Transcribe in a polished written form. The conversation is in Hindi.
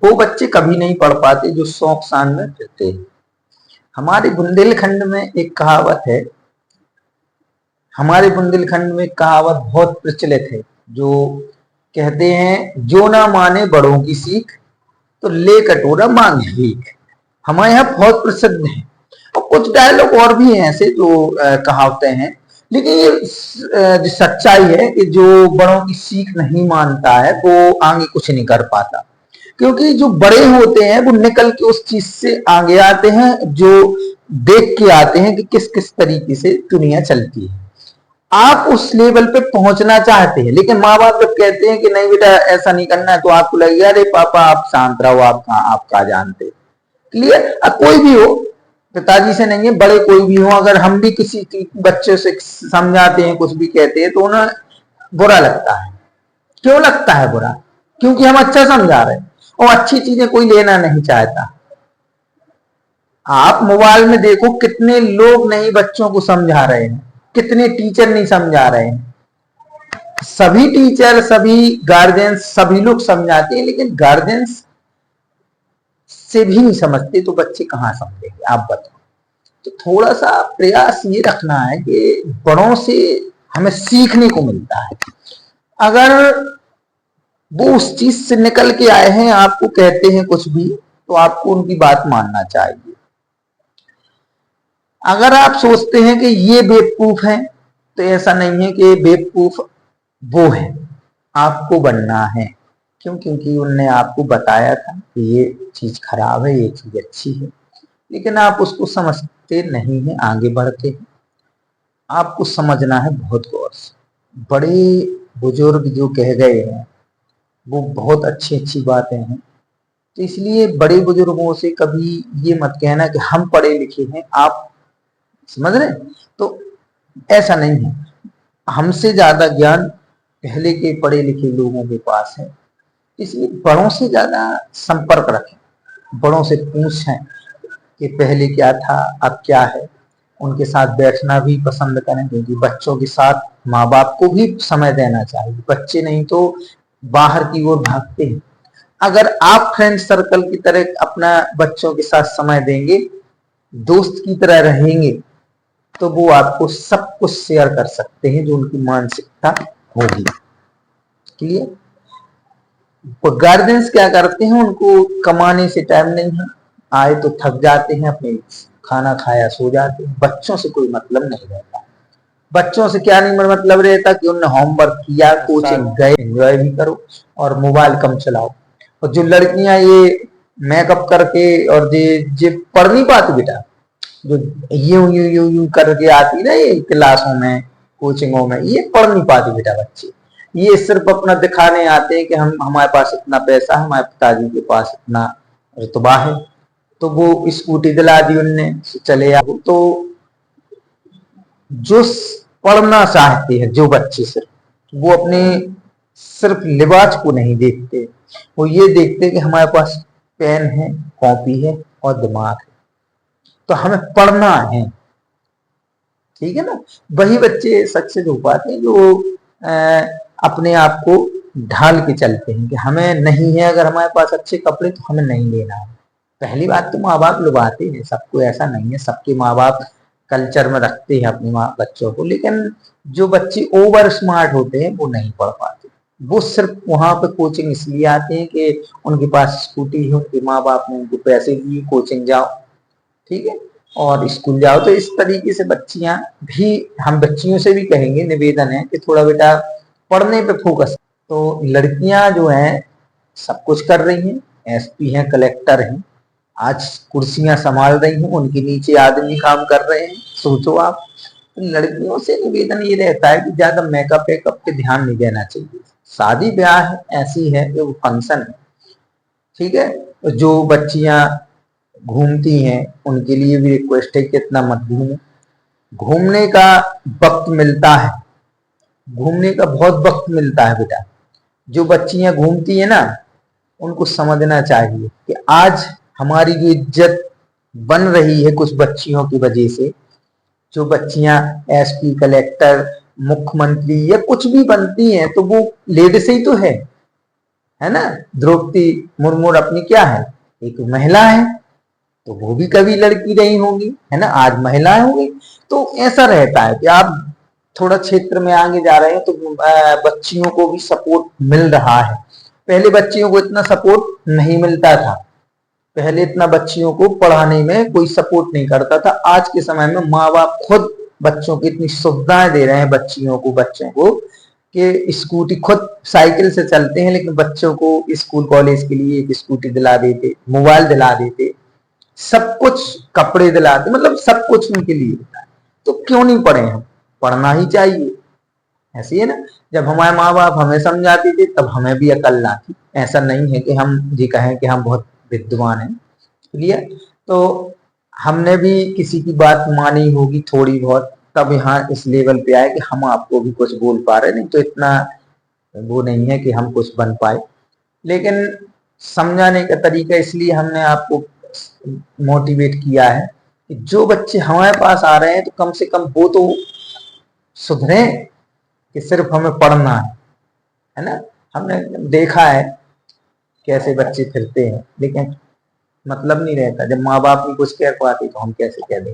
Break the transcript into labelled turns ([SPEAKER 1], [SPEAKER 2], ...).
[SPEAKER 1] वो बच्चे कभी नहीं पढ़ पाते जो शौक शान में फिरते हैं। हमारे बुंदेलखंड में एक कहावत है, हमारे बुंदेलखंड में कहावत बहुत प्रचलित है, जो कहते हैं जो ना माने बड़ों की सीख तो ले कटोरा मांगे भीख। हमारे यहाँ बहुत प्रसिद्ध है। और कुछ डायलॉग और भी हैं ऐसे जो कहावतें हैं, लेकिन ये जो सच्चाई है कि जो बड़ों की सीख नहीं मानता है वो आगे कुछ नहीं कर पाता, क्योंकि जो बड़े होते हैं वो निकल के उस चीज से आगे आते हैं, जो देख के आते हैं कि किस किस तरीके से दुनिया चलती है। आप उस लेवल पे पहुंचना चाहते हैं, लेकिन माँ बाप जब कहते हैं कि नहीं बेटा ऐसा नहीं करना है, तो आपको लगेगा अरे पापा आप शांत रहो, आप कहाँ जानते। क्लियर। अब कोई भी हो, पिताजी से नहीं है, बड़े कोई भी हो, अगर हम भी किसी बच्चे से समझाते हैं, कुछ भी कहते हैं, तो उन्हें बुरा लगता है। क्यों लगता है बुरा? क्योंकि हम अच्छा समझा रहे हैं, और अच्छी चीजें कोई लेना नहीं चाहता। आप मोबाइल में देखो कितने लोग नहीं बच्चों को समझा रहे हैं, कितने टीचर नहीं समझा रहे हैं। सभी टीचर, सभी गार्जियंस, सभी लोग समझाते हैं, लेकिन गार्जियंस से भी नहीं समझते तो बच्चे कहां समझेंगे, आप बताओ। तो थोड़ा सा प्रयास ये रखना है कि बड़ों से हमें सीखने को मिलता है। अगर वो उस चीज से निकल के आए हैं, आपको कहते हैं कुछ भी, तो आपको उनकी बात मानना चाहिए। अगर आप सोचते हैं कि ये बेवकूफ है, तो ऐसा नहीं है कि बेवकूफ वो है, आपको बनना है। क्यों? क्योंकि उनने आपको बताया था कि ये चीज खराब है, ये चीज अच्छी है, लेकिन आप उसको समझते नहीं है, आगे बढ़ते हैं। आपको समझना है बहुत गौर से। बड़े बुजुर्ग जो कह गए हैं वो बहुत अच्छी अच्छी बातें हैं, तो इसलिए बड़े बुजुर्गों से कभी ये मत कहना कि हम पढ़े लिखे हैं, आप समझ रहे। तो ऐसा नहीं है, हमसे ज्यादा ज्ञान पहले के पढ़े लिखे लोगों के पास है। इसलिए बड़ों से ज्यादा संपर्क रखें, बड़ों से पूछें कि पहले क्या था, अब क्या है। उनके साथ बैठना भी पसंद करें, क्योंकि बच्चों के साथ माँ बाप को भी समय देना चाहिए। बच्चे नहीं तो बाहर की ओर भागते हैं। अगर आप फ्रेंड सर्कल की तरह अपना बच्चों के साथ समय देंगे, दोस्त की तरह रहेंगे, तो वो आपको सब कुछ शेयर कर सकते हैं जो उनकी मानसिकता होगी। क्लियर। गार्जियंस क्या करते हैं, उनको कमाने से टाइम नहीं है, आए तो थक जाते हैं, अपने खाना खाया सो जाते हैं। बच्चों से कोई मतलब नहीं रहता। बच्चों से क्या नहीं मतलब रहता कि उन्होंने होमवर्क किया, कोचिंग गए, एंजॉय भी करो और मोबाइल कम चलाओ। और जो लड़कियां ये मेकअप करके और ये पढ़ नहीं पाती बेटा, जो यूं यूं यूं यूं करके आती ना ये क्लासों में, कोचिंगों में, ये पढ़ नहीं पाती बेटा बच्चे। ये सिर्फ अपना दिखाने आते हैं कि हमारे पास इतना पैसा है, हमारे पिताजी के पास इतना रुतबा है, तो वो स्कूटी दिला दी उनने, चले आओ। तो जो पढ़ना चाहते हैं जो बच्चे, सिर्फ वो अपने सिर्फ लिबास को नहीं देखते, वो ये देखते कि हमारे पास पेन है, कॉपी है और दिमाग है, तो हमें पढ़ना है। ठीक है ना। वही बच्चे सक्सेस हो पाते हैं जो अपने आप को ढाल के चलते हैं कि हमें नहीं है, अगर हमारे पास अच्छे कपड़े तो हमें नहीं लेना है। पहली बात तो माँ बाप लुभाते हैं, सबको ऐसा नहीं है, सबके माँ बाप कल्चर में रखते हैं अपने बच्चों को, लेकिन जो बच्चे ओवर स्मार्ट होते हैं वो नहीं पढ़ पाते। वो सिर्फ वहां पे कोचिंग इसलिए आते हैं कि उनके पास स्कूटी है, उनके माँ बाप ने उनको पैसे दिए, कोचिंग जाओ, ठीक है, और स्कूल जाओ। तो इस तरीके से बच्चियां भी, हम बच्चियों से भी कहेंगे, निवेदन है कि थोड़ा बेटा पढ़ने पे फोकस। तो लड़कियां जो हैं सब कुछ कर रही हैं, एसपी हैं, कलेक्टर हैं, आज कुर्सियां संभाल रही हैं, उनके नीचे आदमी काम कर रहे हैं, सोचो आप। तो लड़कियों से निवेदन ये रहता है कि ज्यादा मेकअप वेकअप पे ध्यान नहीं देना चाहिए। शादी ब्याह ऐसी है कि वो फंक्शन है, ठीक है। तो जो बच्चियां घूमती हैं उनके लिए भी रिक्वेस्ट है कि इतना मत घूमो। घूमने का वक्त मिलता है, घूमने का बहुत वक्त मिलता है बेटा। जो बच्चियां घूमती है ना, उनको समझना चाहिए कि आज हमारी जो इज्जत बन रही है कुछ बच्चियों की वजह से, जो बच्चियां एसपी, कलेक्टर, मुख्यमंत्री या कुछ भी बनती हैं, तो वो लेडीज ही तो है है ना। द्रौपदी मुर्मू अपनी क्या है, एक महिला है, तो वो भी कभी लड़की रही होंगी, है ना, आज महिलाएं होंगी। तो ऐसा रहता है कि आप थोड़ा क्षेत्र में आगे जा रहे हैं तो बच्चियों को भी सपोर्ट मिल रहा है। पहले बच्चियों को इतना सपोर्ट नहीं मिलता था, पहले इतना बच्चियों को पढ़ाने में कोई सपोर्ट नहीं करता था। आज के समय में माँ बाप खुद बच्चों को इतनी सुविधाएं दे रहे हैं, बच्चियों को, बच्चों को, कि स्कूटी खुद साइकिल से चलते हैं, लेकिन बच्चों को स्कूल कॉलेज के लिए एक स्कूटी दिला देते, मोबाइल दिला देते, सब कुछ, कपड़े दिलाते, मतलब सब कुछ उनके लिए होता है। तो क्यों नहीं पढ़े हम, पढ़ना ही चाहिए। ऐसे है ना, जब हमारे माँ बाप हमें समझाते थे तब हमें भी अकल ना थी। ऐसा नहीं है कि हम जी कहें कि हम बहुत विद्वान हैं, इसलिए तो हमने भी किसी की बात मानी होगी थोड़ी बहुत, तब यहाँ इस लेवल पे आए कि हम आपको भी कुछ बोल पा रहे, नहीं तो इतना वो नहीं है कि हम कुछ बन पाए। लेकिन समझाने का तरीका इसलिए हमने आपको मोटिवेट किया है कि जो बच्चे हमारे पास आ रहे हैं तो कम से कम वो तो सुधरे, कि सिर्फ हमें पढ़ना है ना। हमने देखा है कैसे बच्चे फिरते हैं, लेकिन मतलब नहीं रहता। जब माँ बाप नहीं कुछ कह पाते तो हम कैसे कह दें।